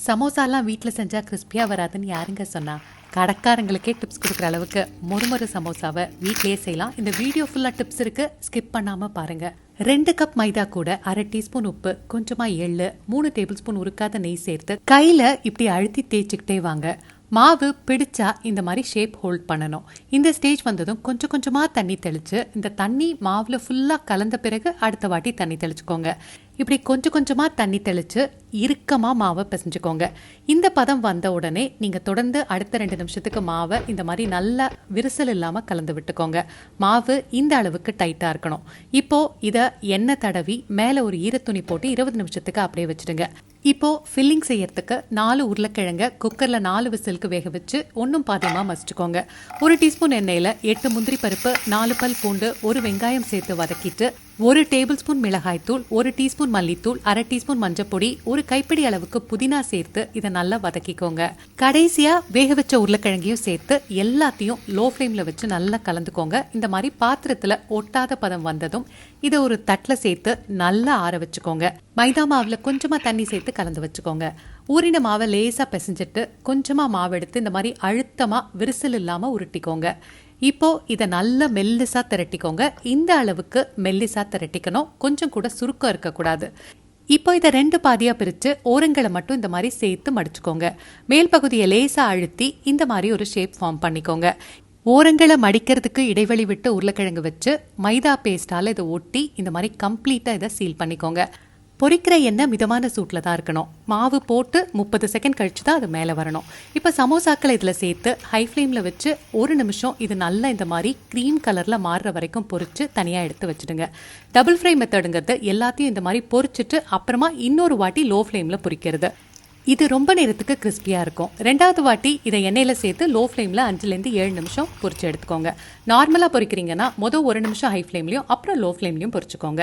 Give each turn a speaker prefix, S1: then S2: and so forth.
S1: சமோசாலாம் வீட்டில் செஞ்சால் கிறிஸ்பியாக வராதுன்னு யாருங்க சொன்னா? கடைக்காரங்களுக்கே டிப்ஸ் கொடுக்குற அளவுக்கு மொறுமொறு சமோசாவை வீட்லேயே செய்யலாம். இந்த வீடியோ ஃபுல்லாக டிப்ஸ் இருக்குது, ஸ்கிப் பண்ணாமல் பாருங்கள். 2 கப் மைதா கூட 1/2 டீஸ்பூன் உப்பு, கொஞ்சமாக எள்ளு, 3 டேபிள் ஸ்பூன் உருக்காத நெய் சேர்த்து கையில் இப்படி அழுத்தி தேய்ச்சிக்கிட்டே வாங்க. மாவு பிடிச்சா இந்த மாதிரி ஷேப் ஹோல்ட் பண்ணணும். இந்த ஸ்டேஜ் வந்ததும் கொஞ்சம் கொஞ்சமாக தண்ணி தெளித்து இந்த தண்ணி மாவில் ஃபுல்லாக கலந்த பிறகு அடுத்த வாட்டி தண்ணி தெளிச்சுக்கோங்க. இப்படி கொஞ்சம் கொஞ்சமாக தண்ணி தெளித்து இறுக்கமாக மாவை பிசைஞ்சுக்கோங்க. இந்த பதம் வந்த உடனே நீங்கள் தொடர்ந்து அடுத்த 2 நிமிஷத்துக்கு மாவை இந்த மாதிரி நல்லா விரிசல் இல்லாமல் கலந்து விட்டுக்கோங்க. மாவு இந்த அளவுக்கு டைட்டாக இருக்கணும். இப்போது இதை எண்ணெய் தடவி மேலே ஒரு ஈரத்துணி போட்டு 20 நிமிஷத்துக்கு அப்படியே வச்சுடுங்க. இப்போ ஃபில்லிங் செய்யறதுக்கு 4 உருளைக்கிழங்க குக்கரில் 4 விசிலுக்கு வேக வச்சு ஒன்றும் பாதியமாக மசிச்சுக்கோங்க. 1 டீஸ்பூன் எண்ணெயில் 8 முந்திரி பருப்பு, 4 பல் பூண்டு, 1 வெங்காயம் சேர்த்து வதக்கிட்டு 1 டேபிள் ஸ்பூன் மிளகாய்த்தூள், 1 டீஸ்பூன் மல்லித்தூள், 1/2 டீஸ்பூன் மஞ்சப்பொடி, 1 கைப்பிடி அளவுக்கு புதினா சேர்த்து இதை நல்லா வதக்கிக்கோங்க. கடைசியாக வேக வச்ச உருளைக்கிழங்கையும் சேர்த்து எல்லாத்தையும் லோ ஃப்ளேமில் வச்சு நல்லா கலந்துக்கோங்க. இந்த மாதிரி பாத்திரத்தில் ஒட்டாத பதம் வந்ததும் இதை ஒரு தட்டில் சேர்த்து நல்லா ஆற வச்சுக்கோங்க. மைதா மாவில் கொஞ்சமாக தண்ணி சேர்த்து கலந்து வச்சுக்கோங்க. ஊறின மாவை லேசாக பிசைஞ்சிட்டு கொஞ்சமாக மாவு எடுத்து இந்த மாதிரி அழுத்தமாக விரிசல் இல்லாமல் உருட்டிக்கோங்க. இப்போ இதை நல்லா மெல்லிசா திரட்டிக்கோங்க. இந்த அளவுக்கு மெல்லிசா திரட்டிக்கணும், கொஞ்சம் கூட சுருக்கம் இருக்கக்கூடாது. இப்போ இதை 2 பாதியாக பிரித்து ஓரங்களை மட்டும் இந்த மாதிரி சேர்த்து மடிச்சுக்கோங்க. மேல் பகுதியை லேசாக அழுத்தி இந்த மாதிரி ஒரு ஷேப் ஃபார்ம் பண்ணிக்கோங்க. ஓரங்களை மடிக்கிறதுக்கு இடைவெளி விட்டு உருளைக்கிழங்கு வச்சு மைதா பேஸ்டால் இதை ஒட்டி இந்த மாதிரி கம்ப்ளீட்டாக இதை சீல் பண்ணிக்கோங்க. பொரிக்கிற எண்ணெய் மிதமான சூட்டில் தான் இருக்கணும். மாவு போட்டு 30 செகண்ட் கழிச்சு தான் அது மேலே வரணும். இப்போ சமோசாக்களை இதில் சேர்த்து ஹை ஃப்ளேமில் வச்சு 1 நிமிஷம் இது நல்லா இந்த மாதிரி க்ரீம் கலரில் மாறுற வரைக்கும் பொரித்து தனியாக எடுத்து வச்சுடுங்க. டபுள் ஃப்ரை மெத்தடுங்கிறது எல்லாத்தையும் இந்த மாதிரி பொரிச்சிட்டு அப்புறமா இன்னொரு வாட்டி லோ ஃப்ளேமில் பொரிக்கிறது. இது ரொம்ப நேரத்துக்கு கிறிஸ்பியாக இருக்கும். 2வது வாட்டி இதை எண்ணெயில் சேர்த்து லோ ஃப்ளேமில் 5லேருந்து 7 நிமிஷம் பொரிச்சு எடுத்துக்கோங்க. நார்மலாக பொரிக்கிறீங்கன்னா 1 நிமிஷம் ஹை ஃப்ளேம்லையும் அப்புறம் லோ ஃப்ளேம்லையும் பொரிச்சுக்கோங்க.